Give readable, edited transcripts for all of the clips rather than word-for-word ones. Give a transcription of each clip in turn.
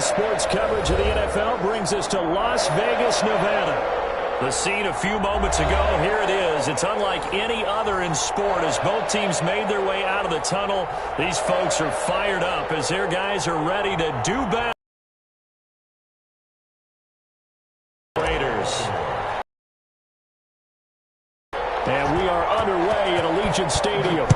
sports coverage of the NFL brings us to Las Vegas, Nevada. The scene a few moments ago, here it is. It's unlike any other in sport as both teams made their way out of the tunnel. These folks are fired up as their guys are ready to do battle. Raiders. And we are underway at Allegiant Stadium.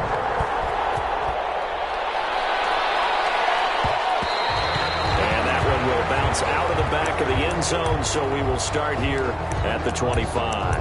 Bounce out of the back of the end zone, so we will start here at the 25.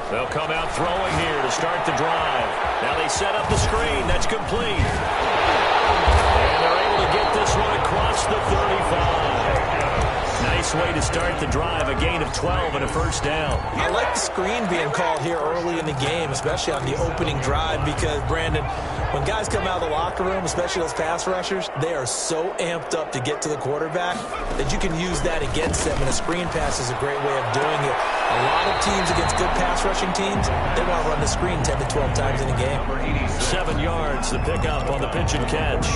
They'll come out throwing here to start the drive. Now they set up the screen. That's complete. And they're able to get this one across the 35. Nice way to start the drive. A gain of 12 and a first down. I like the screen being called here early in the game, especially on the opening drive, because, Brandon, when guys come out of the locker room, especially those pass rushers, they are so amped up to get to the quarterback that you can use that against them, and a screen pass is a great way of doing it. A lot of teams against good pass rushing teams, they want to run the screen 10 to 12 times in a game. 7 yards, the pickup on the pitch and catch.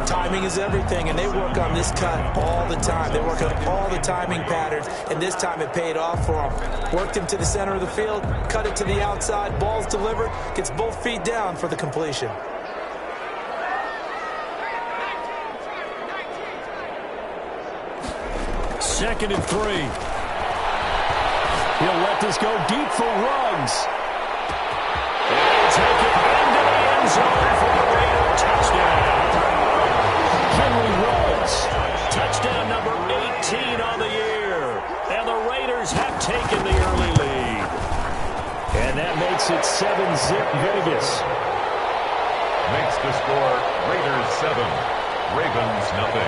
Timing is everything, and they work on this cut all the time. They work on all the timing patterns, and this time it paid off for them. Worked him to the center of the field, cut it to the outside, ball's delivered, gets both feet down for the completion. Second and 3. He'll let this go deep for Ruggs. And he'll take it into the end zone for a Raider touchdown. Henry Ruggs, touchdown number 18 on the year. And the Raiders have taken the early lead. And that makes it 7-zip Vegas. Makes the score Raiders 7, Ravens nothing.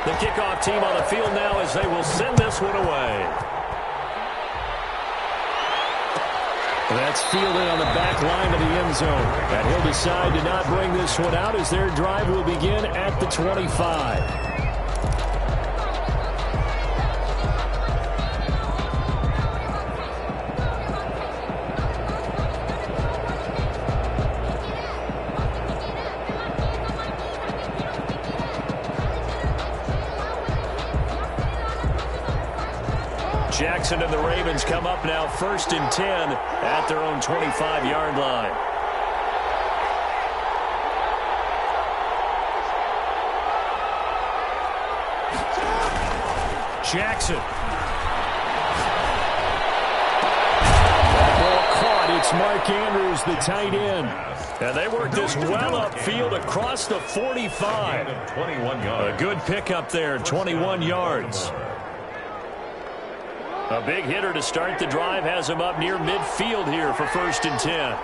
The kickoff team on the field now as they will send this one away. That's fielded on the back line of the end zone. And he'll decide to not bring this one out as their drive will begin at the 25. Jackson and the Ravens come up now 1st and 10 at their own 25-yard line. Jackson. Ball caught. It's Mark Andrews, the tight end. And they work this well upfield across the 45. A good pickup there, 21 yards. A big hitter to start the drive has him up near midfield here for 1st and 10.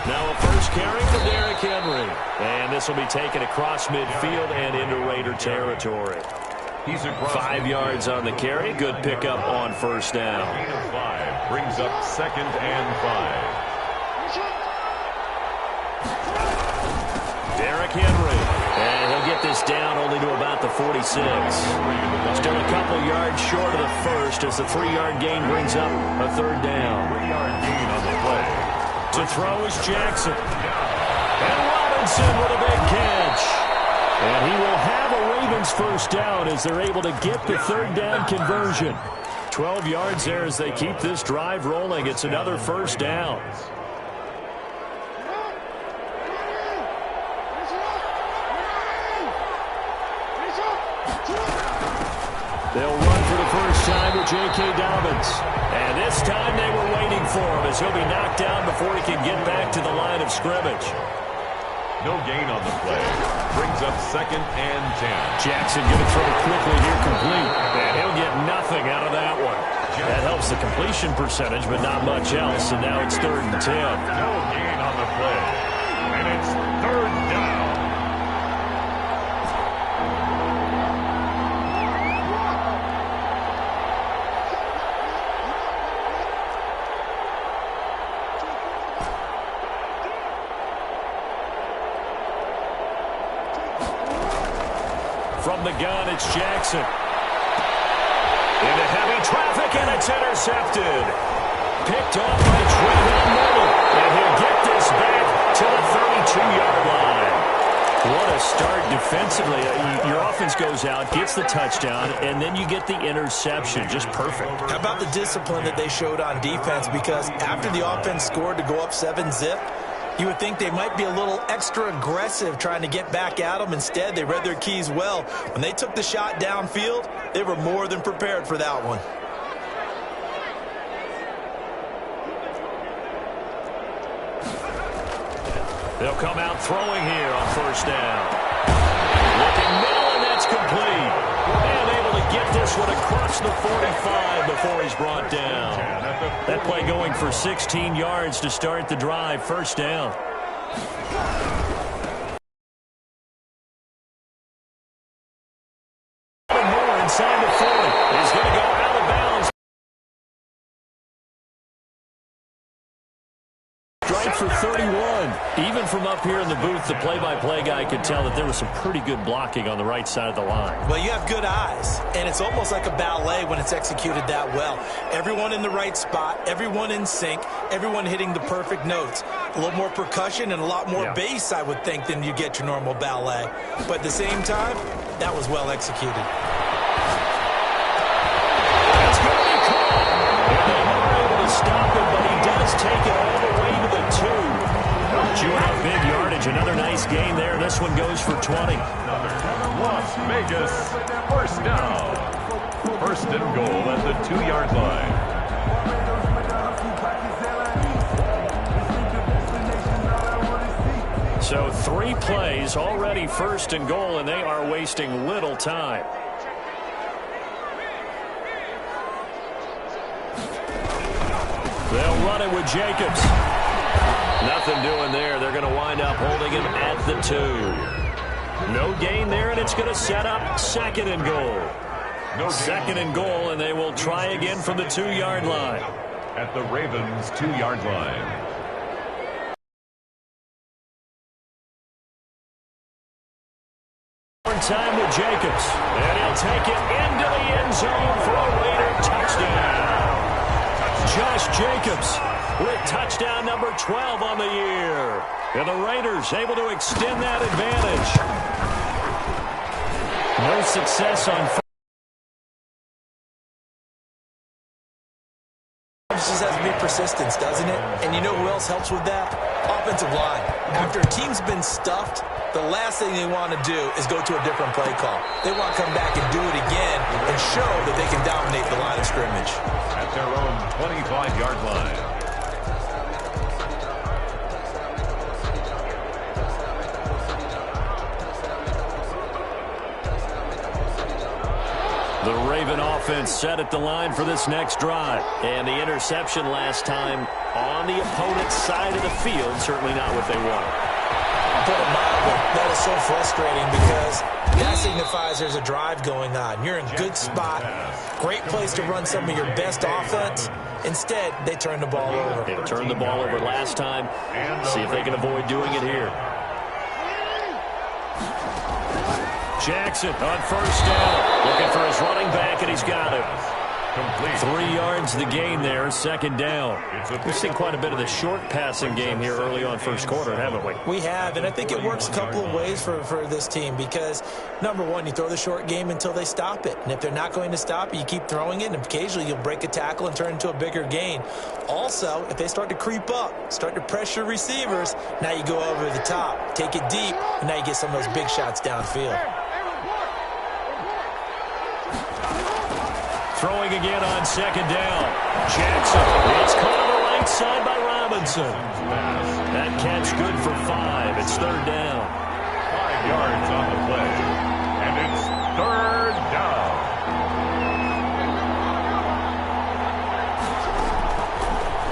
Now a first carry for Derrick Henry. And this will be taken across midfield and into Raider territory. 5 yards on the carry. Good pickup on 1st down. Gain of 5 brings up 2nd and 5. Derrick Henry. And he'll get this down only to about the 46. Still a couple yards short of the first as the 3-yard gain brings up a 3rd down. 3-yard gain on the play. To throw is Jackson. And Robinson with a big catch. And he will have a Ravens first down as they're able to get the 3rd down conversion. 12 yards there as they keep this drive rolling. It's another 1st down. They'll run for the first time with J.K. Dobbins. And this time they were waiting for him as he'll be knocked down before he can get back to the line of scrimmage. No gain on the play. Brings up 2nd and 10. Jackson going to throw quickly here, complete. And he'll get nothing out of that one. That helps the completion percentage, but not much else, and now it's 3rd and 10. No gain on the play, and it's 3rd down. From the gun, it's Jackson. Into heavy traffic, and it's intercepted. Picked off by Trayvon Mullen, and he'll get this back to the 32-yard line. What a start defensively. Your offense goes out, gets the touchdown, and then you get the interception. Just perfect. How about the discipline that they showed on defense? Because after the offense scored to go up 7-zip, you would think they might be a little extra aggressive trying to get back at them. Instead, they read their keys well. When they took the shot downfield, they were more than prepared for that one. They'll come out throwing here on 1st down. Looking middle, and that's complete. And able to get this one across the 45 before he's brought down. That play going for 16 yards to start the drive. 1st down. More inside the 40. He's going to go out of bounds. Strike for 31. Even from up here in the booth, the play-by-play guy could tell that there was some pretty good blocking on the right side of the line. Well, you have good eyes, and it's almost like a ballet when it's executed that well. Everyone in the right spot, everyone in sync, everyone hitting the perfect notes. A little more percussion and a lot more bass, I would think, than you get your normal ballet. But at the same time, that was well executed. That's going to be caught. And they are able to stop him, but he does take it all the way to the 2. Chewing up big yardage. Another nice gain there. This one goes for 20. Las Vegas, 1st down. 1st and goal at the 2-yard line. So 3 plays already 1st and goal, and they are wasting little time. They'll run it with Jacobs. Nothing doing there. They're going to wind up holding him at the 2. No gain there, and it's going to set up 2nd and goal. 2nd and goal, and they will try again from the 2-yard line. At the Ravens' 2-yard line. Time with Jacobs, and he'll take it into the end zone for a Raider touchdown. Josh Jacobs with touchdown number 12 on the year. And the Raiders able to extend that advantage. No success on Just has to be persistence, doesn't it? And you know who else helps with that? Offensive line. After a team's been stuffed, the last thing they want to do is go to a different play call. They want to come back and do it again and show that they can dominate the line of scrimmage. At their own 25-yard line. the Raven offense set at the line for this next drive. And the interception last time on the opponent's side of the field, certainly not what they wanted. Put it mildly, that is so frustrating because that signifies there's a drive going on. You're in good spot, great place to run some of your best offense. Instead, they turn the ball over. They turned the ball over last time. See if they can avoid doing it here. Jackson on first down, looking for his running back, and he's got it. Complete. 3 yards the gain there, second down. We've seen quite a bit of the short passing game here early on first quarter, haven't we? We have, and I think it works a couple of ways for this team because, number one, you throw the short game until they stop it. And if they're not going to stop it, you keep throwing it, and occasionally you'll break a tackle and turn into a bigger gain. Also, if they start to creep up, start to pressure receivers, now you go over the top, take it deep, and now you get some of those big shots downfield. Throwing again on second down. Jackson. It's caught on the right side by Robinson. That catch good for 5. It's third down. 5 yards on the play. And it's third down.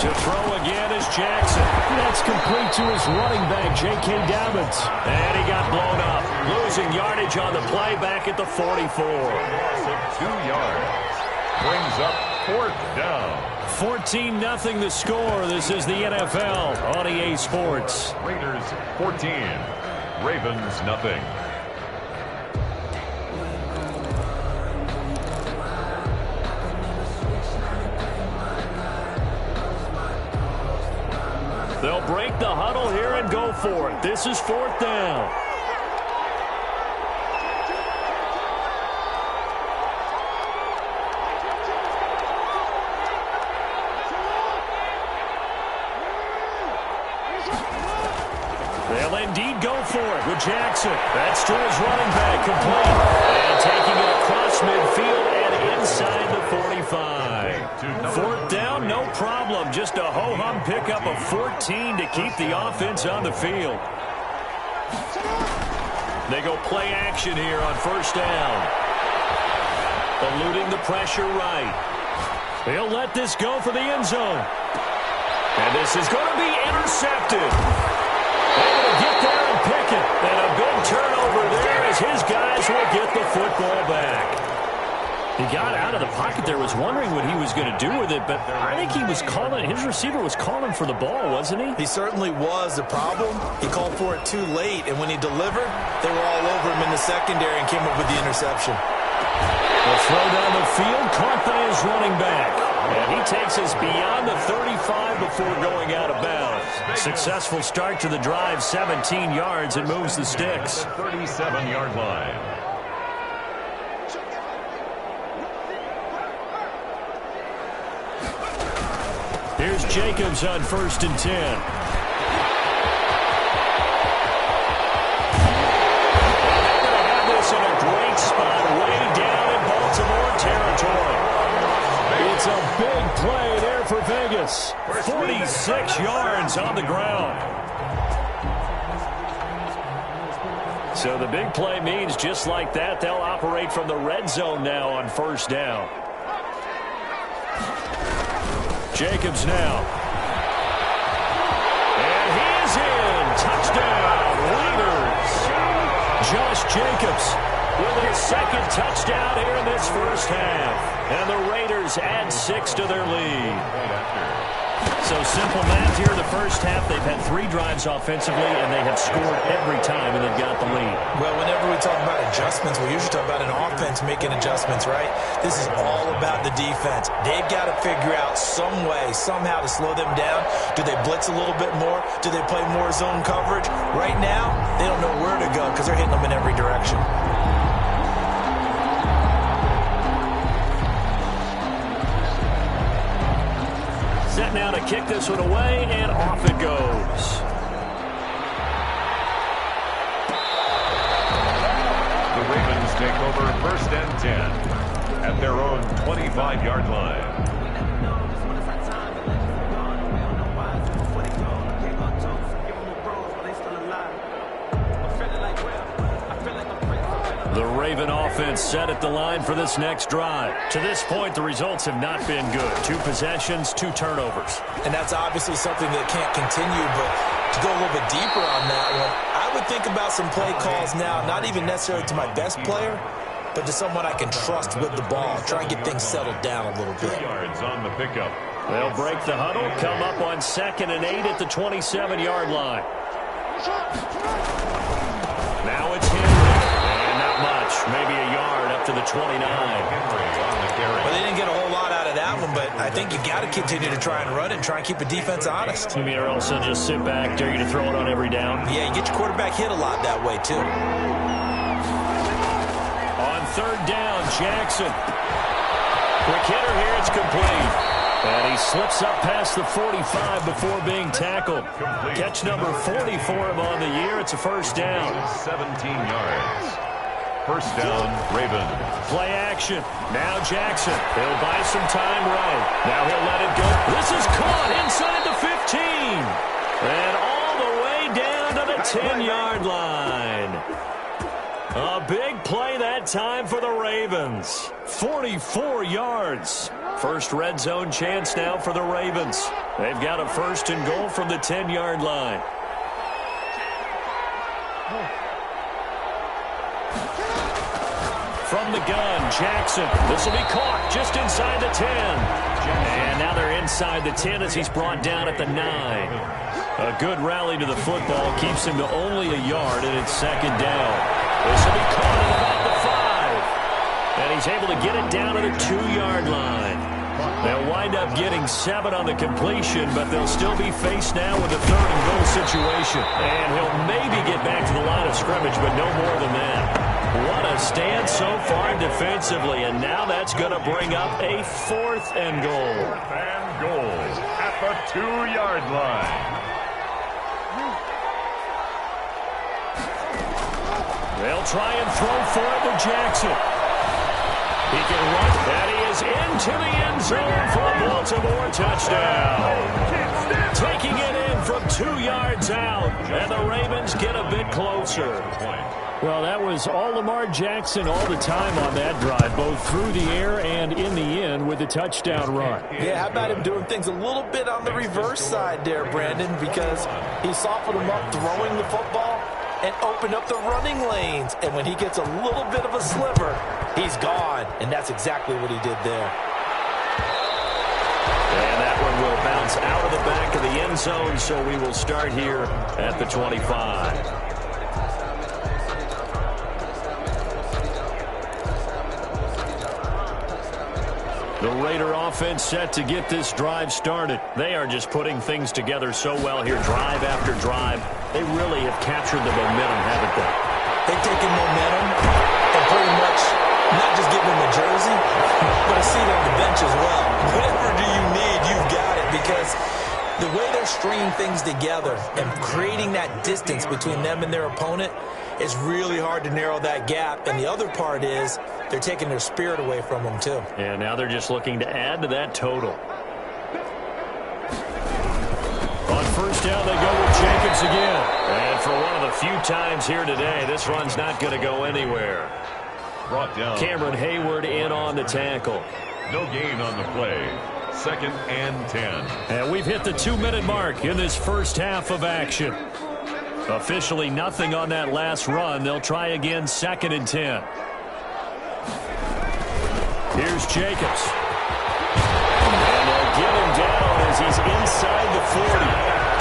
To throw again is Jackson. That's complete to his running back, J.K. Dobbins. And he got blown up. Losing yardage on the play back at the 44. 2 yards. Brings up 4th down. 14-0 the score. This is the NFL on EA Sports. Raiders 14. Ravens nothing. They'll break the huddle here and go for it. This is 4th down. They'll indeed go for it with Jackson. That's to his running back, complete. And taking it across midfield and inside the 45. 4th down, no problem. Just a ho-hum pickup of 14 to keep the offense on the field. They go play action here on 1st down. Eluding the pressure right. They'll let this go for the end zone. And this is going to be intercepted. Able to get there and pick it. And a big turnover there as his guys will get the football back. He got out of the pocket there, was wondering what he was going to do with it, but I think he was calling, his receiver was calling for the ball, wasn't he? He certainly was. The problem, he called for it too late, and when he delivered, they were all over him in the secondary and came up with the interception. The throw down the field, caught by his running back. And he takes us beyond the 35 before going out of bounds. Successful start to the drive, 17 yards, and moves the sticks. 37-yard line. Here's Jacobs on 1st and 10. They're going to have this in a great spot way down in Baltimore territory. It's a big play there for Vegas. 46 yards on the ground. So the big play means just like that, they'll operate from the red zone now on 1st down. Jacobs now. And he is in. Touchdown, Raiders. Josh Jacobs with his 2nd touchdown here in this 1st half. And the Raiders add 6 to their lead. So simple math here in the 1st half. They've had 3 drives offensively, and they have scored every time, and they've got the lead. Well, whenever we talk about adjustments, we usually talk about an offense making adjustments, right? This is all about the defense. They've got to figure out some way, somehow to slow them down. Do they blitz a little bit more? Do they play more zone coverage? Right now, they don't know where to go because they're hitting them in every direction. Set now to kick this one away, and off it goes. The Ravens take over 1st and 10 at their own 25-yard line. The Raven offense set at the line for this next drive. To this point, the results have not been good. 2 possessions, 2 turnovers. And that's obviously something that can't continue, but to go a little bit deeper on that one, I would think about some play calls now, not even necessarily to my best player, but to someone I can trust with the ball. Try and get things settled down a little bit. 2 yards on the pickup. They'll break the huddle, come up on 2nd and 8 at the 27-yard line. Now it's Henry. And not much, maybe a yard up to the 29. Well, they didn't get a whole lot out of that one, but I think you got to continue to try and run it and try and keep the defense honest. You mean or else they'll just sit back, dare you to throw it on every down? Yeah, you get your quarterback hit a lot that way, too. On 3rd down, Jackson. Quick hitter here, it's complete. And he slips up past the 45 before being tackled. Catch number 40 for him on the year. It's a 1st down. 17 yards. 1st down, Ravens. Play action. Now Jackson. He'll buy some time right. Now he'll let it go. This is caught inside the 15. And all the way down to the 10-yard line. A big play that time for the Ravens. 44 yards. First red zone chance now for the Ravens. They've got a 1st and goal from the 10-yard line. From the gun, Jackson. This will be caught just inside the 10. And now they're inside the 10 as he's brought down at the 9. A good rally to the football keeps him to only a yard, and it's 2nd down. This will be caught at about the 5. And he's able to get it down to the 2-yard line. They'll wind up getting 7 on the completion, but they'll still be faced now with a 3rd and goal situation. And he'll maybe get back to the line of scrimmage, but no more than that. What a stand so far defensively, and now that's going to bring up a 4th and goal. 4th and goal at the 2-yard line. They'll try and throw for it to Jackson. He can run, and he is into the end zone for a Baltimore touchdown. Taking it in from 2 yards out, and the Ravens get a bit closer. Well, that was all Lamar Jackson all the time on that drive, both through the air and in the end with a touchdown run. Yeah, how about him doing things a little bit on the reverse side there, Brandon, because he softened him up throwing the football and opened up the running lanes. And when he gets a little bit of a sliver, he's gone. And that's exactly what he did there. And that one will bounce out of the back of the end zone, so we will start here at the 25. The Raider offense set to get this drive started. They are just putting things together so well here, drive after drive. They really have captured the momentum, haven't they? They've taken momentum and pretty much not just given them a jersey, but a seat on the bench as well. Whatever do you need, you've got it, because the way they're stringing things together and creating that distance between them and their opponent, it's really hard to narrow that gap. And the other part is they're taking their spirit away from them, too. And now they're just looking to add to that total. On 1st down, they go with Jacobs again. And for one of the few times here today, this run's not going to go anywhere. Brought down. Cameron Hayward in on the tackle. No gain on the play. 2nd and 10. And we've hit the 2-minute mark in this first half of action. Officially nothing on that last run. They'll try again 2nd and 10. Here's Jacobs. And they'll get him down as he's inside the 40.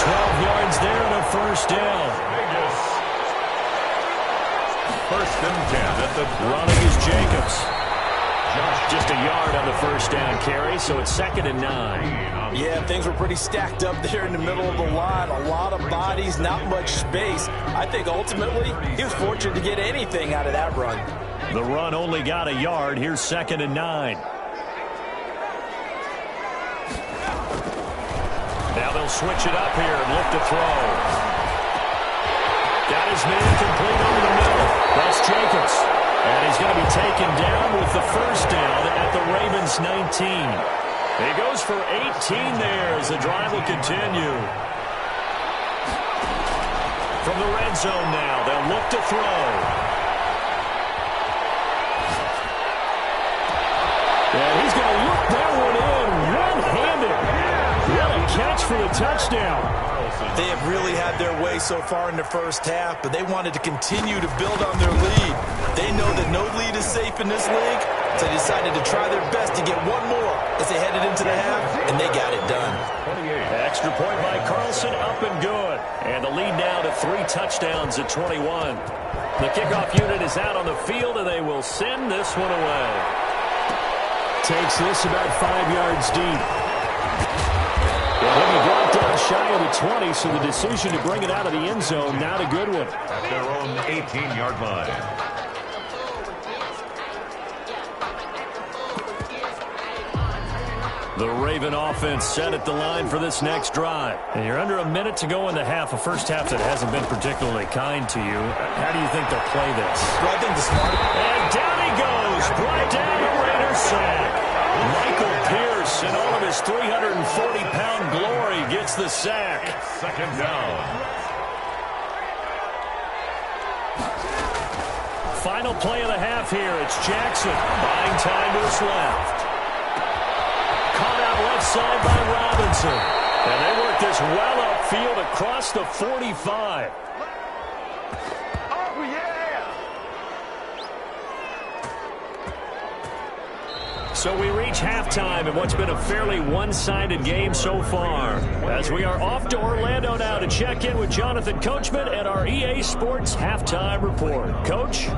12 yards there and a 1st down. Vegas. 1st and 10 at the Running is Jacobs. Just a yard on the 1st down carry, so it's 2nd and 9. Yeah, things were pretty stacked up there in the middle of the line. A lot of bodies, not much space. I think ultimately he was fortunate to get anything out of that run. The run only got a yard. Here's 2nd and 9. Now they'll switch it up here and look to throw. Got his man complete over the middle. That's Jacobs. And he's going to be taken down with the 1st down at the Ravens 19. He goes for 18 there as the drive will continue. From the red zone now, they'll look to throw. And he's going to look that one in one-handed. What a catch for the touchdown. They have really had their way so far in the first half, but they wanted to continue to build on their lead. They know that no lead is safe in this league, so they decided to try their best to get one more as they headed into the half, and they got it done. Extra point by Carlson, up and good. And the lead now to 3 touchdowns at 21. The kickoff unit is out on the field, and they will send this one away. Takes this about 5 yards deep. Well, he brought down shy of the 20, so the decision to bring it out of the end zone, not a good one. At their own 18-yard line. The Raven offense set at the line for this next drive. And you're under a minute to go in the half, a first half that hasn't been particularly kind to you. How do you think they'll play this? Well, I think the smart... And down he goes, brought down a Raider sack. Michael Pierce, in all of his 340-pound glory, gets the sack. 2nd down. Final play of the half here. It's Jackson buying time to his left. left side by Robinson. And they work this well upfield across the 45. So we reach halftime in what's been a fairly one-sided game so far. As we are off to Orlando now to check in with Jonathan Coachman at our EA Sports Halftime Report. Coach?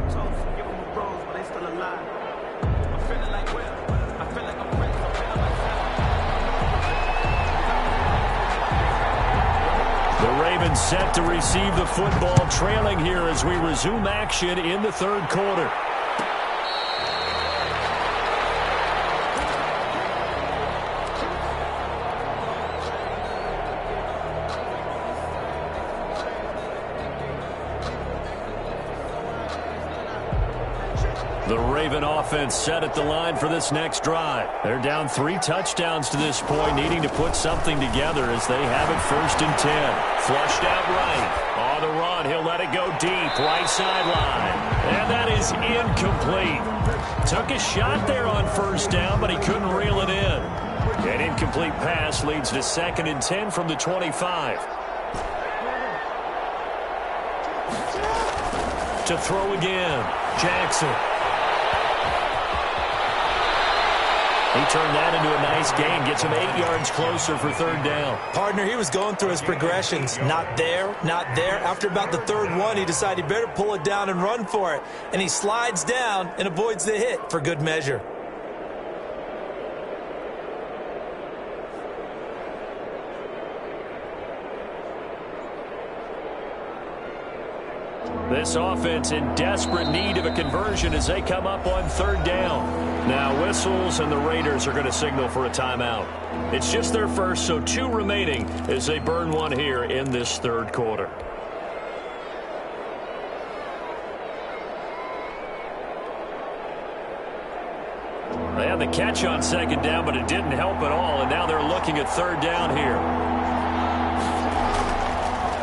The Ravens set to receive the football, trailing here as we resume action in the third quarter. The Raven offense set at the line for this next drive. They're down 3 touchdowns to this point, needing to put something together as they have it 1st and 10. Flushed out right. On the run, he'll let it go deep, right sideline. And that is incomplete. Took a shot there on 1st down, but he couldn't reel it in. An incomplete pass leads to 2nd and 10 from the 25. To throw again, Jackson. He turned that into a nice gain, gets him 8 yards closer for 3rd down. Partner, he was going through his progressions. Not there, not there. After about the 3rd one, he decided he better pull it down and run for it. And he slides down and avoids the hit for good measure. This offense in desperate need of a conversion as they come up on 3rd down. Now whistles and the Raiders are going to signal for a timeout. It's just their first, so 2 remaining as they burn one here in this 3rd quarter. They had the catch on 2nd down, but it didn't help at all, and now they're looking at 3rd down here.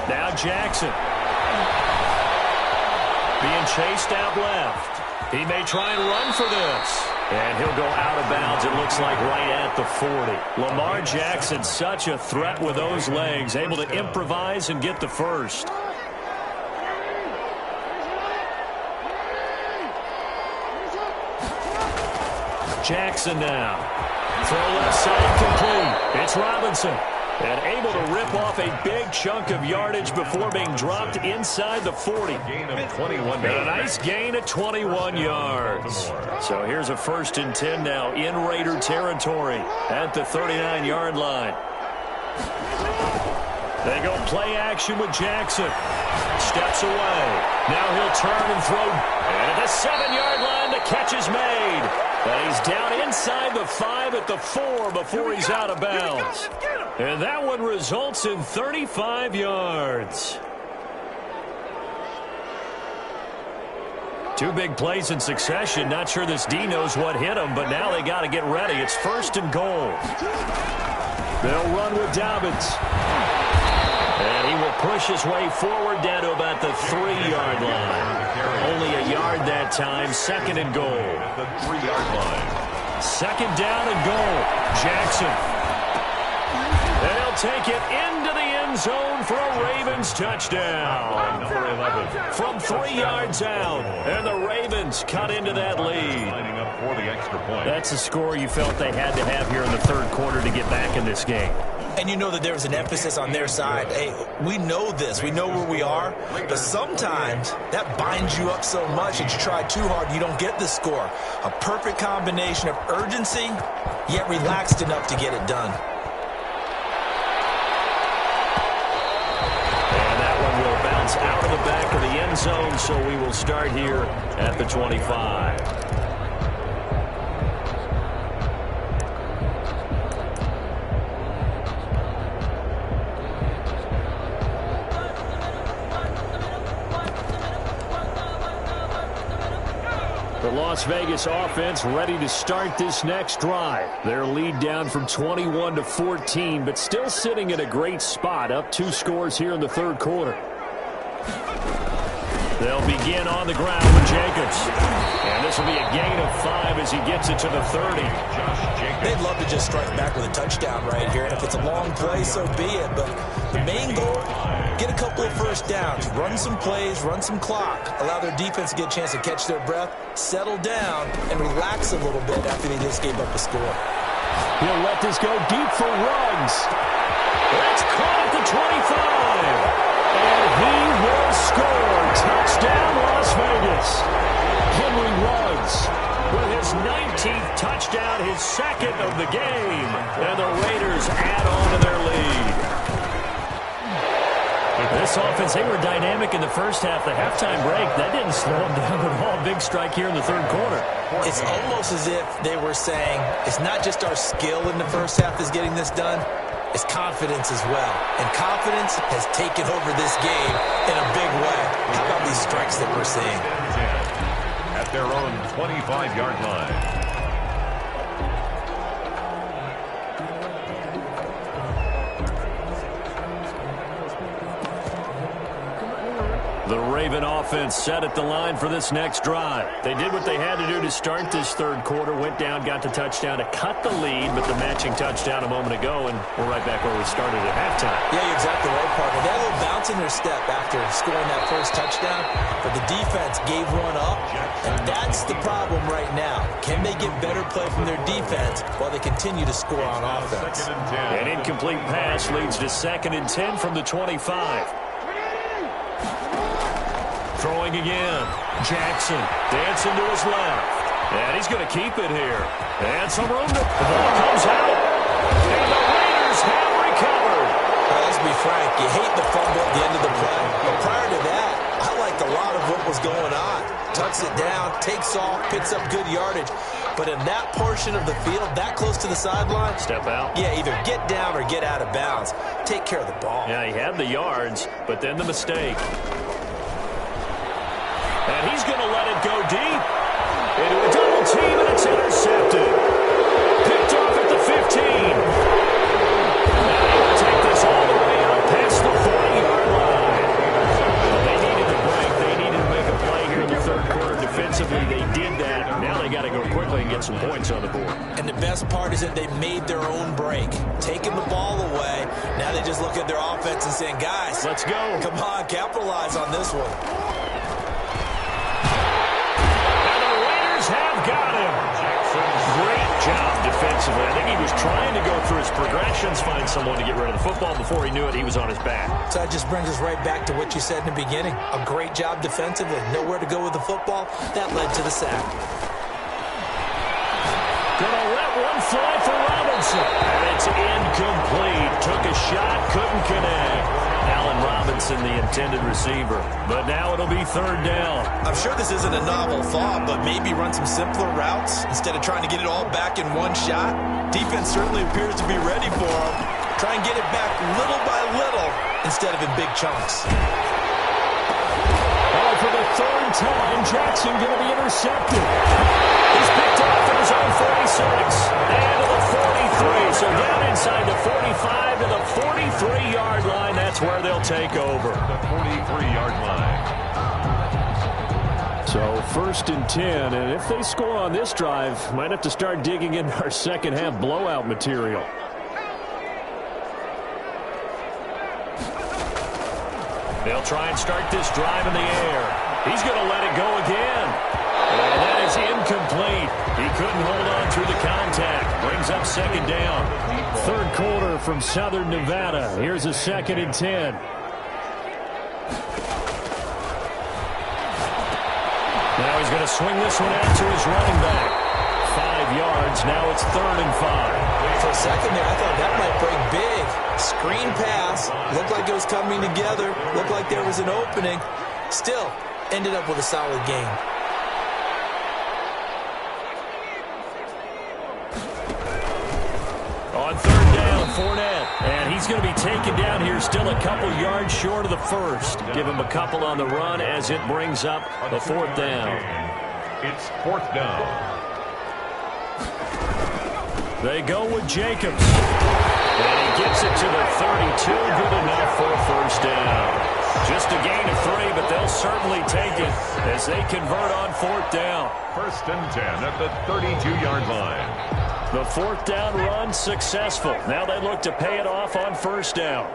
Now Jackson. Being chased out left. He may try and run for this. And he'll go out of bounds, it looks like, right at the 40. Lamar Jackson, such a threat with those legs, able to improvise and get the first. Jackson now. Throw left side complete. It's Robinson. And able to rip off a big chunk of yardage before being dropped inside the 40. Gain of 21 and a nice gain of 21 yards. So here's a 1st and 10 now in Raider territory at the 39-yard line. They go play action with Jackson. Steps away. Now he'll turn and throw. And at the 7-yard line, the catch is made. And he's down inside the 5 at the 4 before he's out of bounds. And that one results in 35 yards. 2 big plays in succession. Not sure this D knows what hit him, but now they got to get ready. It's 1st and goal. They'll run with Dobbins. And he will push his way forward down to about the 3-yard line. Only a yard that time. 2nd and goal. The 3-yard line. 2nd down and goal. Jackson. And he'll take it into the end zone for a Ravens touchdown. Number 11. From 3 yards out. And the Ravens cut into that lead. Lining up for the extra point. That's a score you felt they had to have here in the 3rd quarter to get back in this game. And you know that there was an emphasis on their side. Hey, we know this. We know where we are. But sometimes that binds you up so much that you try too hard, you don't get the score. A perfect combination of urgency, yet relaxed enough to get it done. And that one will bounce out of the back of the end zone, so we will start here at the 25. The Las Vegas offense ready to start this next drive. Their lead down from 21 to 14, but still sitting in a great spot, up 2 scores here in the 3rd quarter. They'll begin on the ground with Jacobs. And this will be a gain of 5 as he gets it to the 30. They'd love to just strike back with a touchdown right here. And if it's a long play, so be it. But the main goal, get a couple of first downs, run some plays, run some clock, allow their defense to get a chance to catch their breath, settle down, and relax a little bit after they just gave up a score. He'll let this go deep for Ruggs. That's caught at the 25. And he will score. Touchdown, Las Vegas. Henry Ruggs with his 19th touchdown, his second of the game. And the Raiders add on to their lead. This offense, they were dynamic in the first half. The halftime break, that didn't slow them down at all. Big strike here in the third quarter. It's almost as if they were saying, it's not just our skill in the first half that's getting this done, it's confidence as well. And confidence has taken over this game in a big way. How about these strikes that we're seeing? At their own 25-yard line. The Raven offense set at the line for this next drive. They did what they had to do to start this third quarter, went down, got the touchdown to cut the lead, but the matching touchdown a moment ago, and we're right back where we started at halftime. Yeah, you're exactly right, partner. They had a little bounce in their step after scoring that first touchdown, but the defense gave one up, and that's the problem right now. Can they get better play from their defense while they continue to score on offense? An incomplete pass leads to 2nd and 10 from the 25. Throwing again. Jackson dancing to his left. And he's going to keep it here. And some room to... The ball comes out. And the Raiders have recovered. Well, let's be frank. You hate the fumble at the end of the play. But prior to that, I liked a lot of what was going on. Tucks it down, takes off, picks up good yardage. But in that portion of the field, that close to the sideline... Step out. Yeah, either get down or get out of bounds. Take care of the ball. Yeah, he had the yards, but then the mistake. And he's going to let it go deep. Into a double team, and it's intercepted. Picked off at the 15. Now he'll take this all the way out past the 40-yard line. They needed the break. They needed to make a play here in the third quarter defensively. They did that. Now they got to go quickly and get some points on the board. And the best part is that they made their own break. Taking the ball away. Now they just look at their offense and saying, guys, let's go. Come on, capitalize on this one. Have got him. Great job defensively. I think he was trying to go through his progressions, find someone to get rid of the football. Before he knew it, he was on his back. So that just brings us right back to what you said in the beginning. A great job defensively. Nowhere to go with the football. That led to the sack. Gonna let one fly for Robinson. And it's incomplete. Took a shot, couldn't connect. Allen Robinson, the intended receiver. But now it'll be third down. I'm sure this isn't a novel thought, but maybe run some simpler routes instead of trying to get it all back in one shot. Defense certainly appears to be ready for them. Try and get it back little by little instead of in big chunks. Oh, for the third time, Jackson going to be intercepted. He's picked off at his own 46. And to the 43. So down inside the 45 to the 43-yard line. That's where they'll take over. The 43-yard line. So 1st and 10. And if they score on this drive, might have to start digging in our second half blowout material. They'll try and start this drive in the air. He's going to let it go again. And that is incomplete. He couldn't hold on through the contact. Brings up second down. Third quarter from Southern Nevada. Here's a 2nd and 10. Now he's going to swing this one out to his running back. 5 yards. Now it's 3rd and 5. For a second there, I thought that might break big. Screen pass. Looked like it was coming together. Looked like there was an opening. Still, ended up with a solid game. On 3rd down, Fournette. And he's going to be taken down here, still a couple yards short of the first. Give him a couple on the run as it brings up the 4th down. It's 4th down. They go with Jacobs. And he gets it to the 32. Good enough for a first down. Just a gain of 3, but they'll certainly take it as they convert on 4th down. 1st and 10 at the 32-yard line. The 4th down run successful. Now they look to pay it off on 1st down.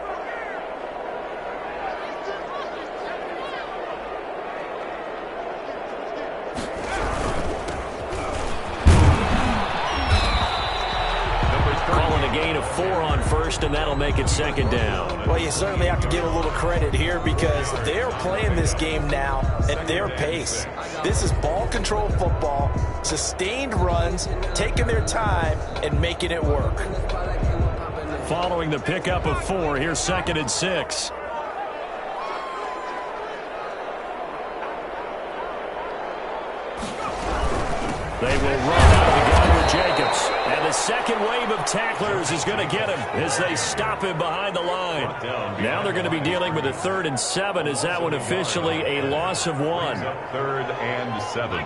Gain of 4 on 1st, and that'll make it 2nd down. Well, you certainly have to give a little credit here because they're playing this game now at their pace. This is ball control football, sustained runs, taking their time, and making it work. Following the pickup of 4, here's 2nd and 6. They will run out of the gun with Jacobs. And the second wave of tacklers is going to get him as they stop him behind the line. Now they're going to be dealing with a 3rd and 7. Is that one officially a loss of 1? 3rd and 7.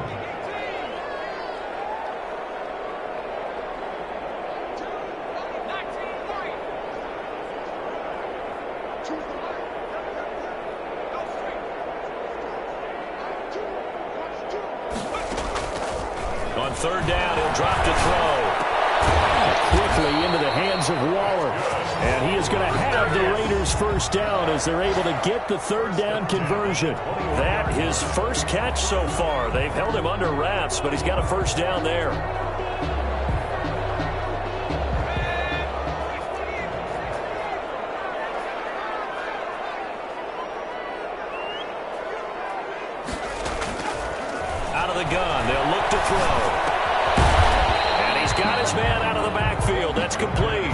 On 3rd down, he'll drop to throw. Quickly into the hands of Waller. And he is going to have the Raiders' 1st down as they're able to get the 3rd down conversion. That his first catch so far. They've held him under wraps, but he's got a 1st down there. Out of the gun, they'll look to throw. And he's got his man out of the backfield. That's complete.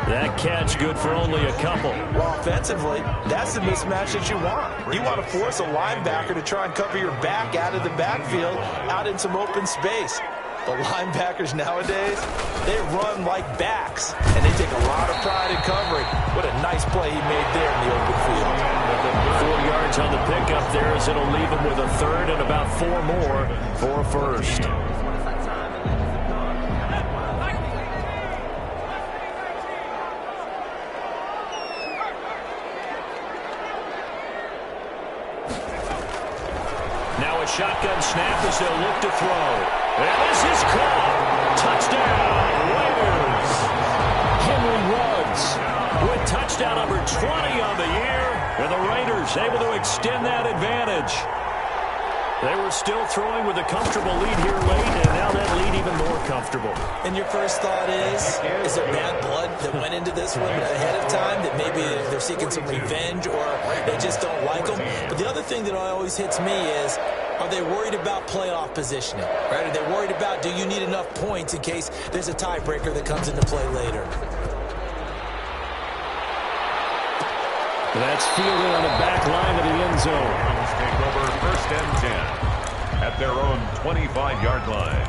That catch good for only a couple. Well, offensively, that's the mismatch that you want. You want to force a linebacker to try and cover your back out of the backfield, out in some open space. The linebackers nowadays, they run like backs, and they take a lot of pride in covering. What a nice play he made there in the open field. 4 yards on the pickup there as it'll leave him with a 3rd and about 4 more for a 1st. Now a shotgun snap as they'll look to throw. And this is caught. Touchdown, Raiders. Henry Ruggs with touchdown number 20 on the year. And the Raiders able to extend that advantage. They were still throwing with a comfortable lead here late, and now that lead even more comfortable. And your first thought is there bad blood that went into this one ahead of time, that maybe they're seeking some revenge or they just don't like them? But the other thing that always hits me is, are they worried about playoff positioning? Right? Are they worried about, do you need enough points in case there's a tiebreaker that comes into play later? That's fielded on the back line of the end zone. Take over 1st and 10 at their own 25-yard line.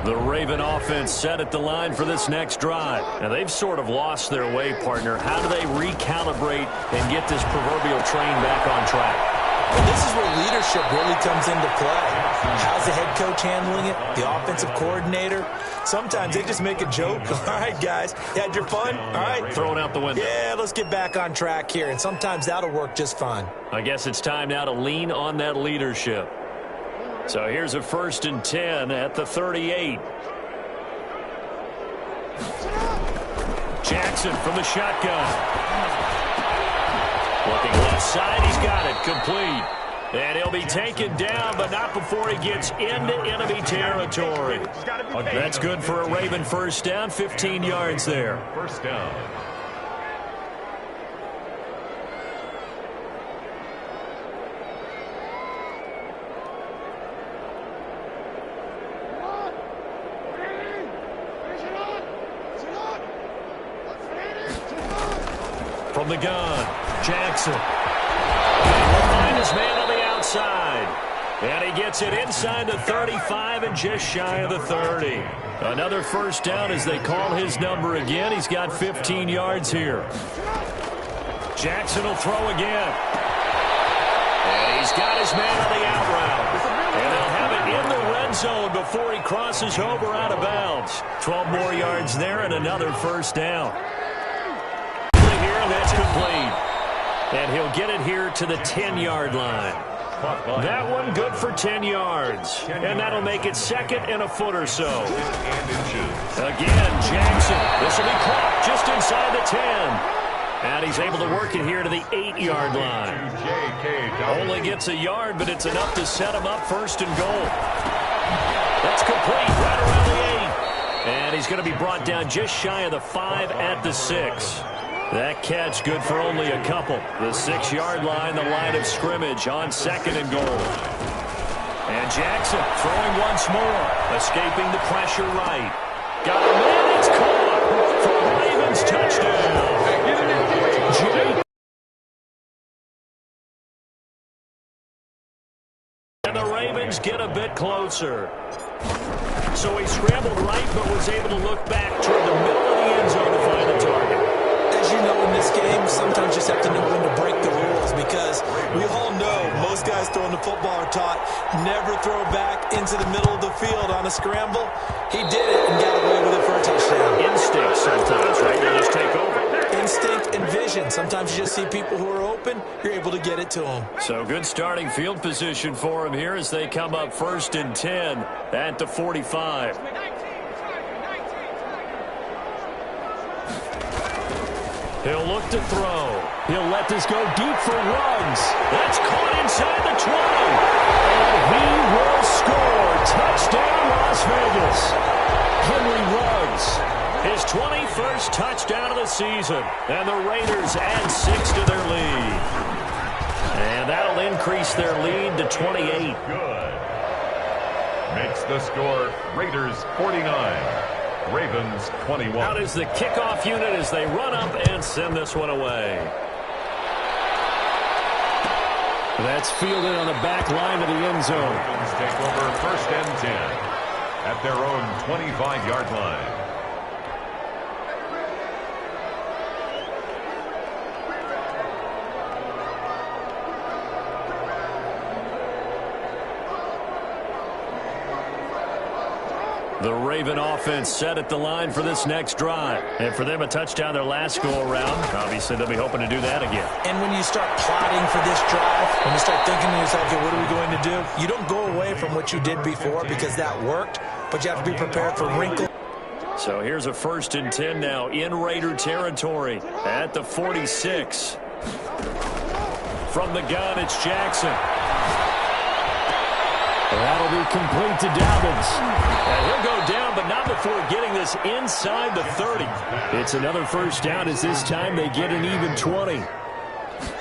The Raven offense set at the line for this next drive. And they've sort of lost their way, partner. How do they recalibrate and get this proverbial train back on track? Well, this is where leadership really comes into play. How's the head coach handling it? The offensive coordinator? Sometimes they just make a joke. All right, guys, you had your fun? All right. Throw it out the window. Yeah, let's get back on track here. And sometimes that'll work just fine. I guess it's time now to lean on that leadership. So here's a 1st and 10 at the 38. Jackson from the shotgun. Looking left side, he's got it, complete. And he'll be taken down, but not before he gets into enemy territory. That's good for a Raven 1st down, 15 yards there. 1st down. From the gun, Jackson. He'll find his man on the outside. And he gets it inside the 35 and just shy of the 30. Another 1st down as they call his number again. He's got 15 yards here. Jackson will throw again. And he's got his man on the out route. And they'll have it in the red zone before he crosses over out of bounds. 12 more yards there and another first down. Here, that's complete. And he'll get it here to the 10-yard line. That one good for 10 yards. And that'll make it second and a foot or so. Again, Jackson. This will be caught just inside the 10. And he's able to work it here to the 8-yard line. Only gets a yard, but it's enough to set him up first and goal. That's complete right around the 8. And he's going to be brought down just shy of the 5 at the 6. That catch good for only a couple. The 6-yard line, the line of scrimmage on second and goal. And Jackson throwing once more, escaping the pressure right. Got him in, it's caught for the Ravens touchdown. And the Ravens get a bit closer. So he scrambled right, but was able to look back toward the middle of the end zone to find the target. As you know, in this game, sometimes you just have to know when to break the rules, because we all know most guys throwing the football are taught never throw back into the middle of the field on a scramble. He did it and got away with it for a touchdown. Instinct sometimes, right? They just take over. Instinct and vision. Sometimes you just see people who are open, you're able to get it to them. So good starting field position for him here as they come up first and 10 at the 45. He'll look to throw. He'll let this go deep for Ruggs. That's caught inside the 20. And he will score. Touchdown, Las Vegas. Henry Ruggs. His 21st touchdown of the season. And the Raiders add 6 to their lead. And that'll increase their lead to 28. Good. Makes the score Raiders 49. Ravens 21. Out is the kickoff unit as they run up and send this one away. That's fielded on the back line of the end zone. Ravens take over first and 10 at their own 25-yard line. The Raven offense set at the line for this next drive. And for them, a touchdown their last go-around. Obviously, they'll be hoping to do that again. And when you start plotting for this drive, when you start thinking to yourself, okay, what are we going to do? You don't go away from what you did before because that worked, but you have to be prepared for wrinkles. So here's a first and 10 now in Raider territory at the 46. From the gun, it's Jackson. That'll be complete to Dobbins. And he'll go down, but not before getting this inside the 30. It's another first down as this time they get an even 20.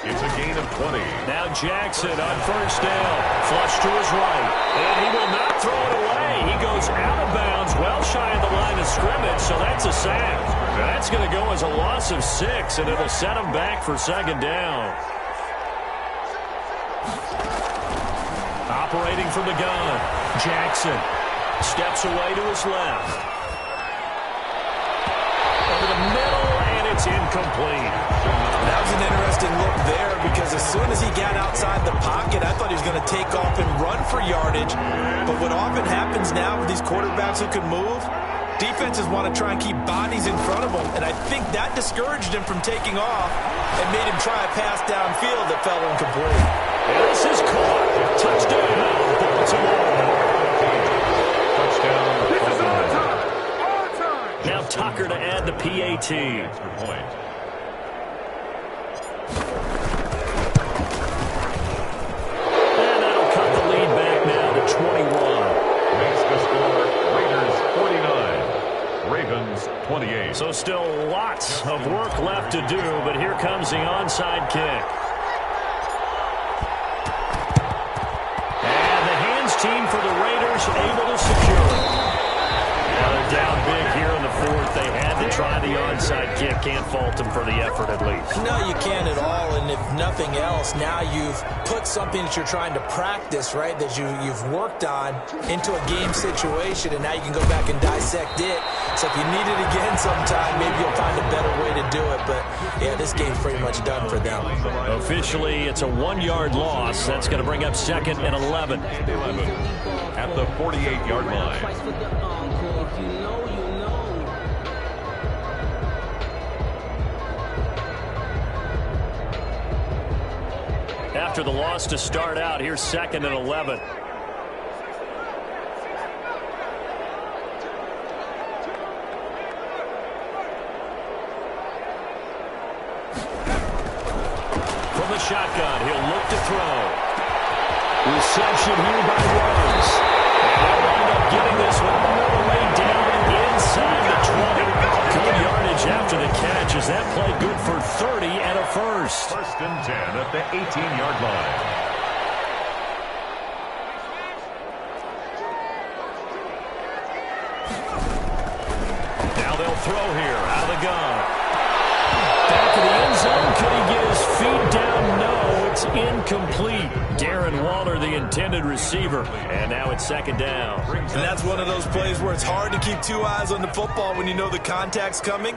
It's a gain of 20. Now Jackson on first down. Flush to his right. And he will not throw it away. He goes out of bounds, well shy of the line of scrimmage, so that's a sack. That's going to go as a loss of 6, and it'll set him back for second down. Operating from the gun, Jackson steps away to his left. Over the middle, and it's incomplete. That was an interesting look there because as soon as he got outside the pocket, I thought he was going to take off and run for yardage. But what often happens now with these quarterbacks who can move, defenses want to try and keep bodies in front of them, and I think that discouraged him from taking off and made him try a pass downfield that fell incomplete. This is caught. Touchdown, Baltimore. Touchdown. This is all time. Now Tucker to add the PAT. Extra point. And that'll cut the lead back now to 21. Makes the score Raiders 49. Ravens 28. So still lots of work left to do, but here comes the onside kick. And the hands team for the Raiders able to secure it. Now they're down big here in the fourth. They had to try the onside kick. Can't fault him for the effort, at least. No, you can't at all, and if nothing else, now you've put something that you're trying to practice, right, that you've worked on into a game situation, and now you can go back and dissect it. So if you need it again sometime, maybe you'll find a better way to do it. But, yeah, this game's pretty much done for them. Officially, it's a 1-yard loss. That's going to bring up 2nd and 11. At the 48-yard line. After the loss to start out, here's 2nd and 11. From the shotgun, he'll look to throw. Reception here by Ruggs. They'll wind up getting this one all the way down inside the 20. Good yardage after the catch. Is that play good for 30 and a first? 1st and 10 at the 18-yard line. Now they'll throw here out of the gun. Back of the end zone. Could he get his feet down? No, it's incomplete. Darren Waller, the intended receiver. And now it's 2nd down. And that's one of those plays where it's hard to keep 2 eyes on the football when you know the contact's coming,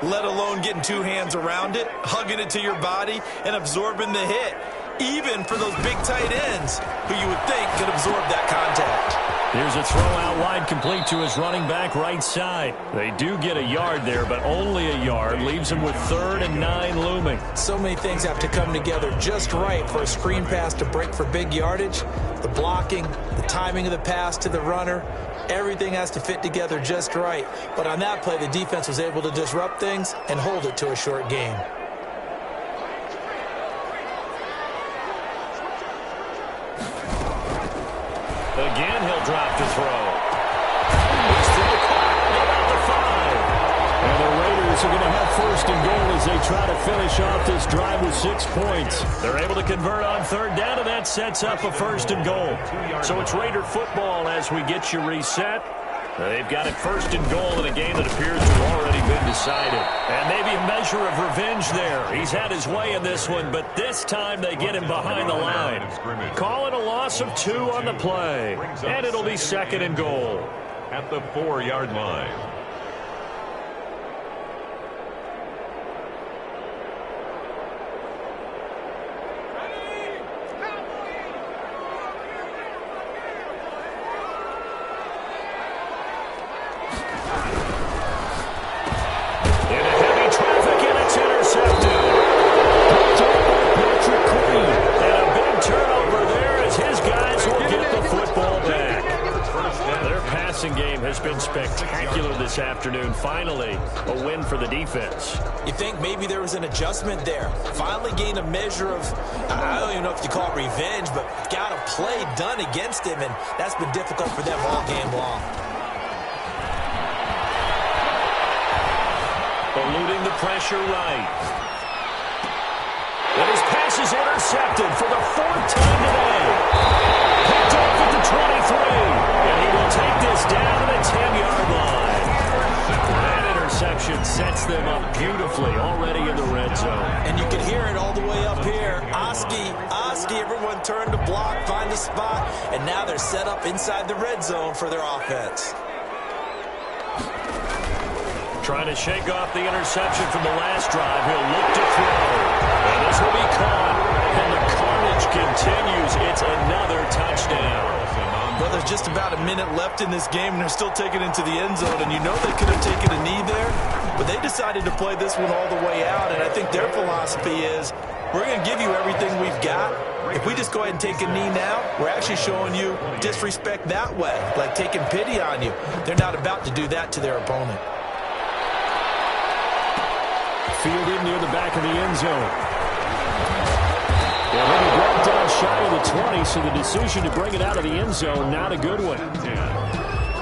let alone getting 2 hands around it, hugging it to your body, and absorbing the hit, even for those big tight ends who you would think could absorb that contact. Here's a throw out wide, complete to his running back right side. They do get a yard there, but only a yard. Leaves him with 3rd and 9 looming. So many things have to come together just right for a screen pass to break for big yardage. The blocking, the timing of the pass to the runner, everything has to fit together just right. But on that play, the defense was able to disrupt things and hold it to a short game. Again, he'll drop to throw. His throw caught about the 5. And the Raiders are going to have 1st and goal as they try to finish off this drive with 6 points. They're able to convert on 3rd down, and that sets up a 1st and goal. So it's Raider football as we get you reset. They've got it 1st and goal in a game that appears to have already been decided. And maybe a measure of revenge there. He's had his way in this one, but this time they get him behind the line. Call it a loss of 2 on the play. And it'll be 2nd and goal. At the 4-yard line. Has been spectacular this afternoon. Finally, a win for the defense. You think maybe there was an adjustment there. Finally gained a measure of, I don't even know if you call it revenge, but got a play done against him, and that's been difficult for them all game long. Eluding the pressure right. And his pass is intercepted for the 4th time today. Picked off at the 23. And he will take this down to the 10-yard line. That interception sets them up beautifully already in the red zone. And you can hear it all the way up here. Oski, everyone turned to block, find a spot, and now they're set up inside the red zone for their offense. Trying to shake off the interception from the last drive. He'll look to throw. And this will be caught. And the carnage continues. It's another touchdown. Well, there's just about a minute left in this game, and they're still taking it into the end zone. And you know they could have taken a knee there, but they decided to play this one all the way out. And I think their philosophy is, we're going to give you everything we've got. If we just go ahead and take a knee now, we're actually showing you disrespect that way, like taking pity on you. They're not about to do that to their opponent. Fielded near the back of the end zone. Well, he'll be brought down shy of the 20, so the decision to bring it out of the end zone, not a good one.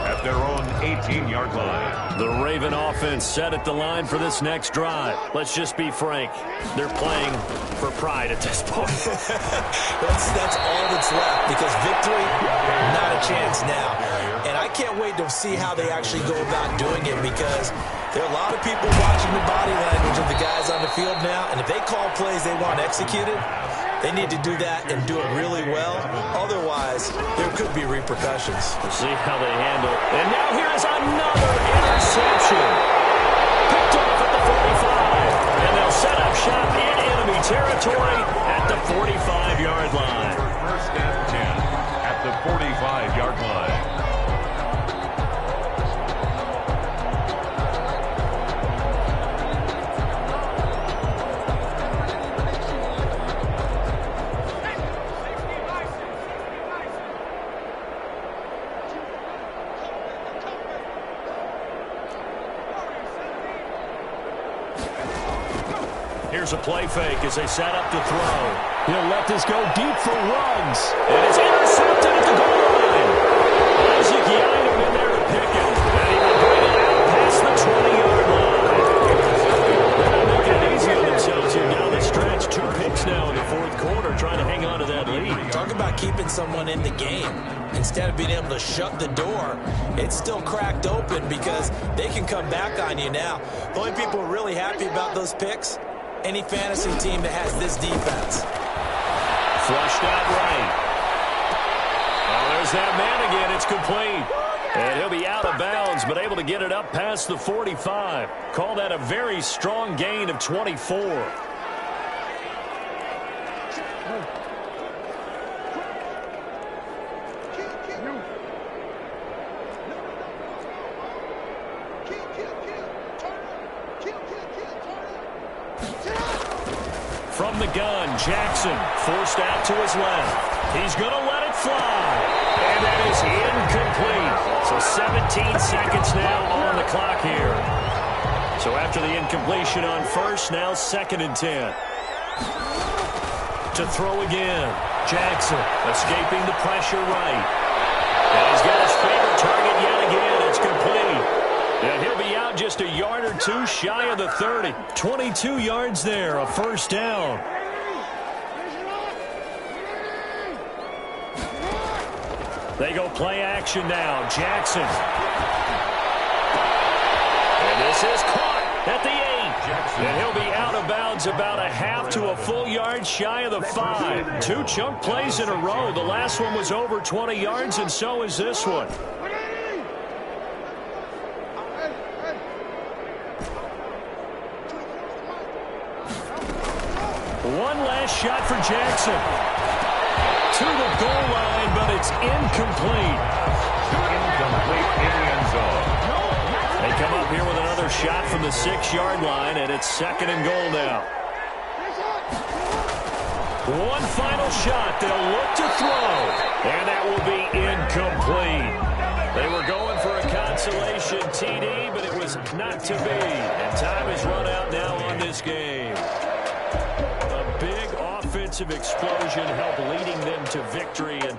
At their own 18-yard line. The Raven offense set at the line for this next drive. Let's just be frank. They're playing for pride at this point. That's all that's left, because victory, not a chance now. And I can't wait to see how they actually go about doing it, because there are a lot of people watching the body language of the guys on the field now, and if they call plays they want executed, they need to do that and do it really well. Otherwise, there could be repercussions. We'll see how they handle it. And now here's another interception. Picked off at the 45. And they'll set up shop in enemy territory at the 45-yard line. First and 10 at the 45-yard line. Here's a play fake as they set up to throw. He'll let this go deep for Ruggs. And it's intercepted at the goal line. Isaac Yiadom in there to pick it. And he will bring it out past the 20-yard line. They're not making it easy on themselves here down the stretch. 2 picks now in the fourth quarter, trying to hang on to that lead. Talk about keeping someone in the game. Instead of being able to shut the door, it's still cracked open because they can come back on you now. The only people who are really happy about those picks, any fantasy team that has this defense. Flushed out right. Oh, there's that man again. It's complete. And he'll be out of bounds, but able to get it up past the 45. Call that a very strong gain of 24. From the gun, Jackson forced out to his left. He's going to let it fly. And that is incomplete. So 17 seconds now on the clock here. So after the incompletion on first, now 2nd and 10. To throw again. Jackson escaping the pressure right. And he's got his favorite target yet again. It's complete. And he'll be out just a yard or two shy of the 30. 22 yards there, a first down. They go play action now. Jackson. And this is caught at the 8. And he'll be out of bounds about a half to a full yard shy of the 5. 2 chunk plays in a row. The last one was over 20 yards, and so is this one. One last shot for Jackson. To the goal line, but it's incomplete. Incomplete in the end zone. They come up here with another shot from the 6-yard line, and it's 2nd and goal now. One final shot. They'll look to throw, and that will be incomplete. They were going for a consolation TD, but it was not to be. And time is run out now on this game. A big offensive explosion helped leading them to victory. And